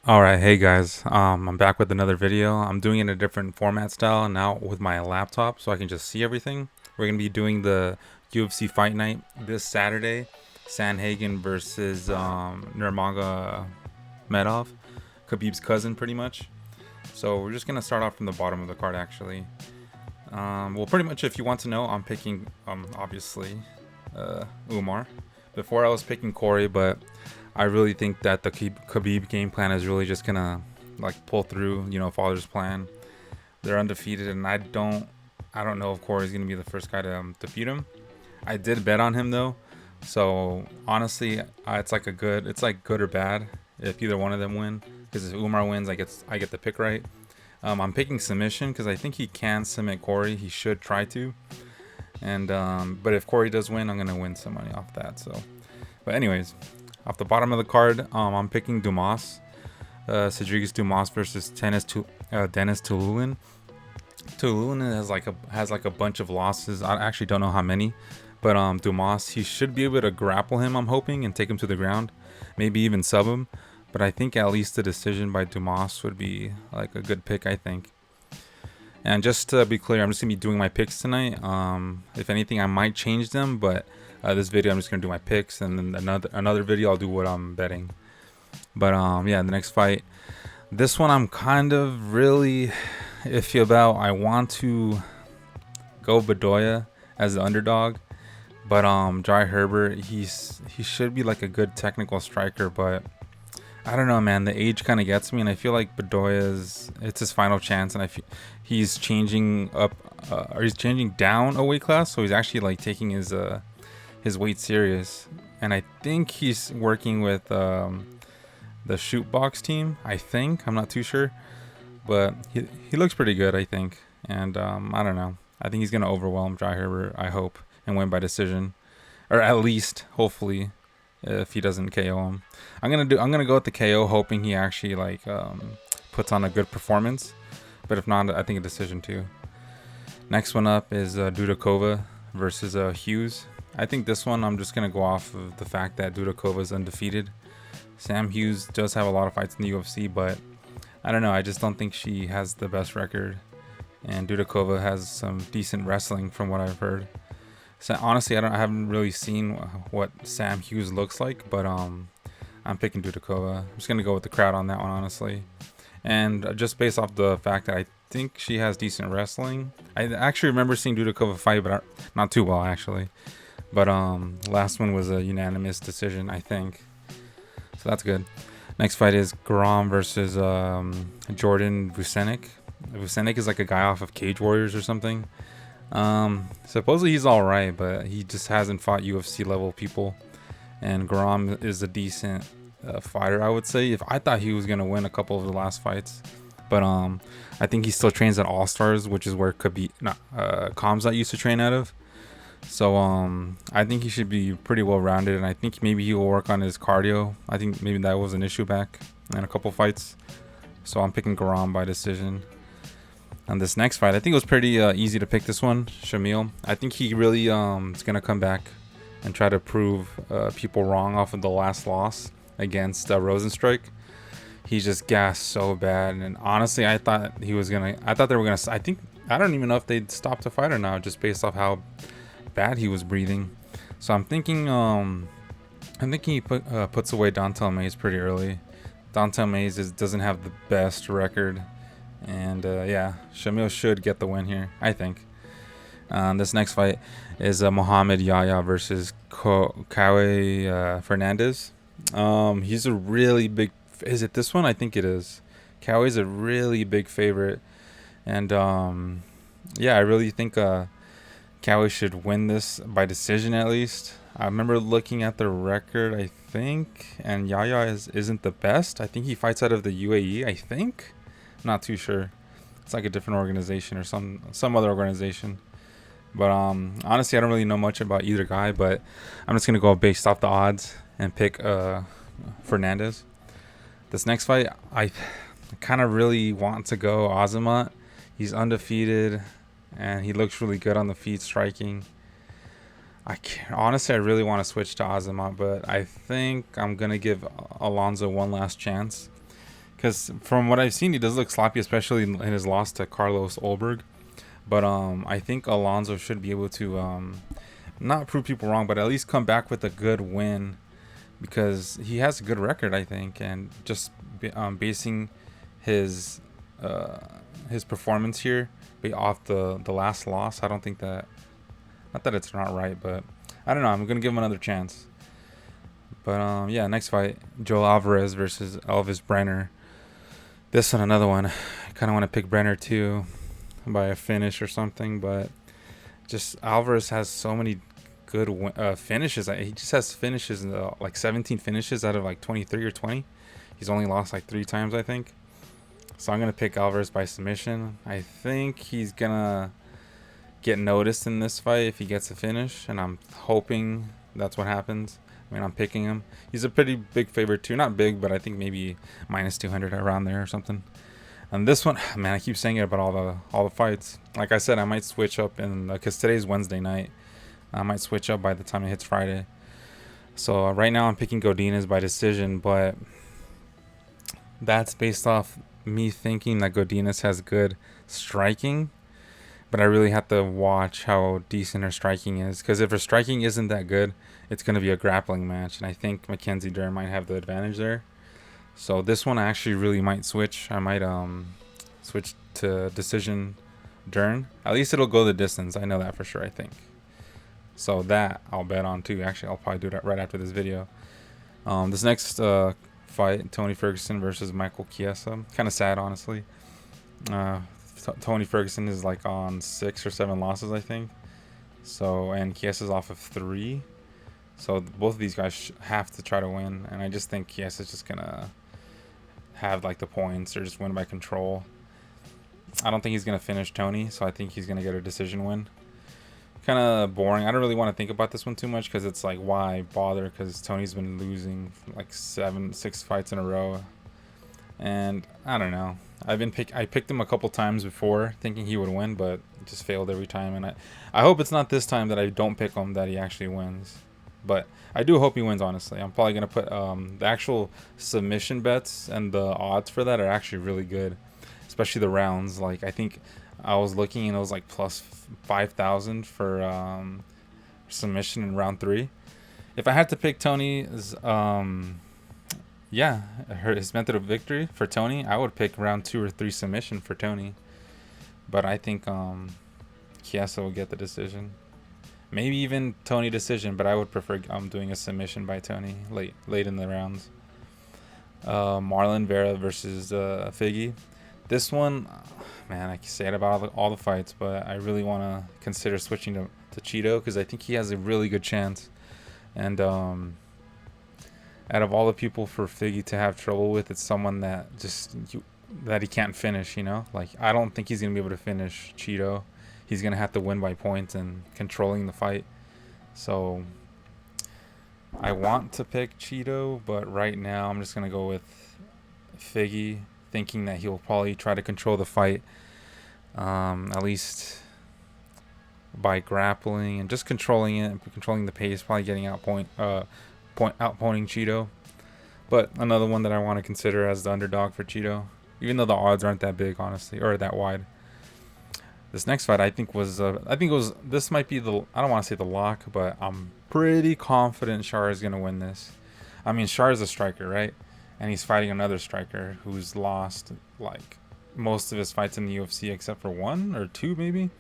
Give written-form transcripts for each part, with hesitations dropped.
All right, hey guys. I'm back with another video. I'm doing it in a different format style now with my laptop, so I can just see everything. We're gonna be doing the UFC Fight Night this Saturday, Sandhagen versus Nurmagomedov, Khabib's cousin, pretty much. So we're just gonna start off from the bottom of the card, actually. Well, pretty much, if you want to know, I'm picking obviously Umar. Before I was picking Corey, but I really think that the Khabib game plan is really just gonna like pull through. Father's plan. They're undefeated, and I don't know if Corey's gonna be the first guy to defeat him. I did bet on him though, so honestly, it's like good or bad if either one of them win. Because if Umar wins, I get the pick right. I'm picking submission because I think he can submit Corey. He should try to. And but if Corey does win, I'm gonna win some money off that. So, but anyways, off the bottom of the card, I'm picking Dumas, Cedric Dumas versus Dennis Tululin. Tululin has like a bunch of losses. I actually don't know how many, but Dumas, he should be able to grapple him, I'm hoping, and take him to the ground, maybe even sub him. But I think at least the decision by Dumas would be like a good pick, I think. And just to be clear, I'm just gonna be doing my picks tonight. If anything, I might change them, but this video I'm just gonna do my picks, and then another video I'll do what I'm betting. But yeah, the next fight, this one I'm kind of really iffy about. I want to go Bedoya as the underdog, but Jai Herbert, he should be like a good technical striker, but I don't know, man. The age kind of gets me, and I feel like it's his final chance, and I feel he's changing up, or he's changing down a weight class, so he's actually like taking his weight serious, and I think he's working with the shoot box team. I think I'm not too sure, but he looks pretty good, I think, and I don't know. I think he's gonna overwhelm Jai Herbert, I hope, and win by decision, or at least hopefully if he doesn't KO him. I'm gonna go with the KO, hoping he actually like puts on a good performance. But if not, I think a decision too. Next one up is Dudakova versus Hughes. I think this one I'm just gonna go off of the fact that Dudakova is undefeated. Sam Hughes does have a lot of fights in the UFC, but I don't know. I just don't think she has the best record, and Dudakova has some decent wrestling from what I've heard. So honestly, I haven't really seen what Sam Hughes looks like, but I'm picking Dudakova. I'm just gonna go with the crowd on that one, honestly, and just based off the fact that I think she has decent wrestling. I actually remember seeing Dudakova fight, but not too well actually. But last one was a unanimous decision, I think, so that's good. Next fight is Garam versus Jordan Vucenic. Vucenic is like a guy off of Cage Warriors or something. Supposedly he's all right, but he just hasn't fought UFC level people, and Garam is a decent fighter, I would say. If I thought he was gonna win a couple of the last fights, but I think he still trains at All Stars, which is where Kamzat used to train out of. So I think he should be pretty well rounded, and I think maybe he will work on his cardio. I think maybe that was an issue back in a couple fights, so I'm picking Garam by decision. And this next fight, I think it was pretty easy to pick this one. Shamil, I think he really is gonna come back and try to prove people wrong off of the last loss against Rosenstrike. He just gassed so bad, and honestly, I thought they were gonna. I don't even know if they'd stop the fight or not, just based off how bad he was breathing. So I'm thinking he puts away Dontel Mays pretty early. Dontel Mays doesn't have the best record. And yeah, Shamil should get the win here, I think. This next fight is Mohamed Yahya versus Kaue Fernandez. He's a really big. Is it this one? I think it is. Kaue's a really big favorite, and yeah, I really think Kaue should win this by decision at least. I remember looking at the record, I think, and Yahya isn't the best. I think he fights out of the UAE, I think. Not too sure. It's like a different organization or some other organization. But honestly, I don't really know much about either guy, but I'm just gonna go based off the odds and pick Fernandez. This next fight, I kind of really want to go Azamat. He's undefeated, and he looks really good on the feet striking. Honestly, I really want to switch to Azamat, but I think I'm gonna give Alonzo one last chance. because from what I've seen, he does look sloppy, especially in his loss to Carlos Olberg. But I think Alonso should be able to not prove people wrong, but at least come back with a good win, because he has a good record, I think, and just basing his performance here off the last loss, I don't think that, not that it's not right, but I don't know. I'm gonna give him another chance. But yeah, next fight, Joel Alvarez versus Elvis Brenner. This one, another one. I kind of want to pick Brenner too by a finish or something, but just Alvarez has so many good finishes. He just has finishes, like 17 finishes out of like 23 or 20. He's only lost like 3 times, I think. So I'm going to pick Alvarez by submission. I think he's going to get noticed in this fight if he gets a finish, and I'm hoping that's what happens. I mean, I'm picking him. He's a pretty big favorite too. Not big, but I think maybe minus 200 around there or something. And this one, man, I keep saying it about all the fights. Like I said, I might switch up because today's Wednesday night. I might switch up by the time it hits Friday. So right now I'm picking Godinez by decision, but that's based off me thinking that Godinez has good striking. But I really have to watch how decent her striking is, because if her striking isn't that good, it's going to be a grappling match, and I think Mackenzie Dern might have the advantage there. So this one I actually really might switch. I might switch to decision Dern. At least it'll go the distance. I know that for sure, I think. So that I'll bet on too. Actually, I'll probably do that right after this video. This next fight, Tony Ferguson versus Michael Chiesa. Kind of sad, honestly. Tony Ferguson is like on 6 or 7 losses, I think. So, and Chiesa's off of 3. So both of these guys have to try to win, and I just think Chiesa's just gonna have like the points or just win by control. I don't think he's gonna finish Tony, so I think he's gonna get a decision win. Kind of boring. I don't really want to think about this one too much, because it's like, why bother? Because Tony's been losing like 6 fights in a row, and I don't know. I picked him a couple times before thinking he would win, but it just failed every time, and I hope it's not this time that I don't pick him that he actually wins. But I do hope he wins, honestly. I'm probably going to put the actual submission bets, and the odds for that are actually really good, especially the rounds. Like, I think I was looking and it was like plus 5,000 for submission in round 3. If I had to pick Tony's, his method of victory for Tony, I would pick round 2 or 3 submission for Tony. But I think Chiesa will get the decision. Maybe even Tony decision, but I would prefer doing a submission by Tony late in the rounds. Marlon Vera versus Figgy. This one, man, I can say it about all the fights, but I really want to consider switching to Cheeto, because I think he has a really good chance. And out of all the people for Figgy to have trouble with, it's someone that that he can't finish, you know? Like, I don't think he's going to be able to finish Cheeto. He's going to have to win by points and controlling the fight. So I want to pick Cheeto, but right now I'm just going to go with Figgy, thinking that he'll probably try to control the fight, at least by grappling and just controlling it, controlling the pace, probably getting outpointing Cheeto. But another one that I want to consider as the underdog for Cheeto, even though the odds aren't that big, honestly, or that wide. This next fight, I think this might be I don't want to say the lock, but I'm pretty confident Shar is going to win this. I mean, Shar is a striker, right? And he's fighting another striker who's lost like most of his fights in the UFC except for 1 or 2 maybe.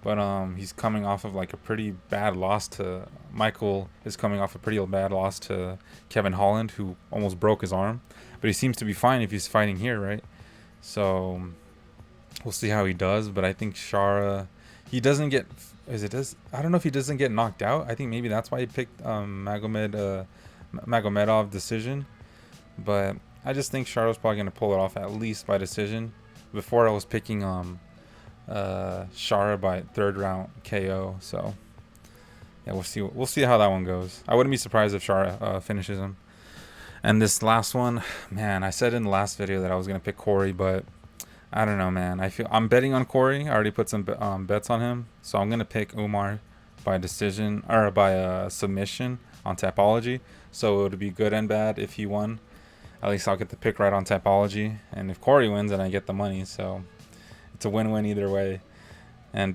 But he's coming off of like a pretty bad loss to Michael is coming off a pretty bad loss to Kevin Holland, who almost broke his arm. But he seems to be fine if he's fighting here, right? So we'll see how he does. But I think Shara, he doesn't get, I don't know if he doesn't get knocked out. I think maybe that's why he picked Magomedov decision. But I just think Shara's probably going to pull it off at least by decision. Before I was picking Shara by 3rd round KO. So yeah, we'll see how that one goes. I wouldn't be surprised if Shara finishes him. And this last one, man, I said in the last video that I was gonna pick Corey, but I don't know, man. I'm betting on Corey. I already put some bets on him, so I'm gonna pick Umar by decision or by submission on Tapology. So it would be good and bad if he won. At least I'll get the pick right on Tapology, and if Corey wins, then I get the money. So it's a win-win either way. And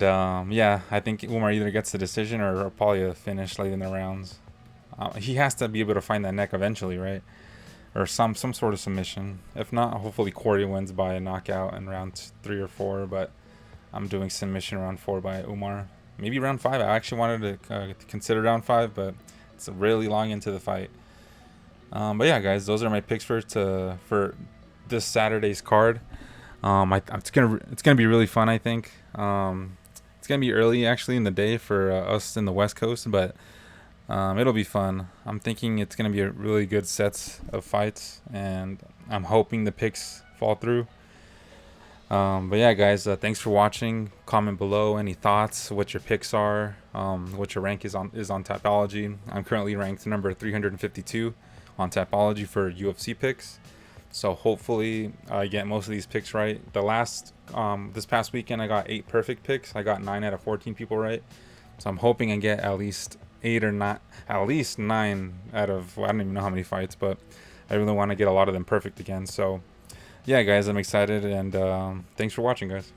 yeah, I think Umar either gets the decision or probably a finish late in the rounds. He has to be able to find that neck eventually, right? Or some sort of submission. If not, hopefully Corey wins by a knockout in round 3 or 4. But I'm doing submission round 4 by Umar. Maybe round 5. I actually wanted to consider round 5, but it's really long into the fight. But yeah, guys, those are my picks for this Saturday's card. It's gonna be really fun. I think it's gonna be early actually in the day for us in the West Coast, but it'll be fun. I'm thinking it's gonna be a really good sets of fights, and I'm hoping the picks fall through. But yeah, guys, thanks for watching. Comment below any thoughts, what your picks are, what your rank is on Tapology. I'm currently ranked number 352 on Tapology for UFC picks. So hopefully I get most of these picks right. This past weekend I got 8 perfect picks. I got 9 out of 14 people right. So I'm hoping I get at least 8 or not, at least 9 out of, well, I don't even know how many fights, but I really want to get a lot of them perfect again. So yeah, guys, I'm excited, and thanks for watching, guys.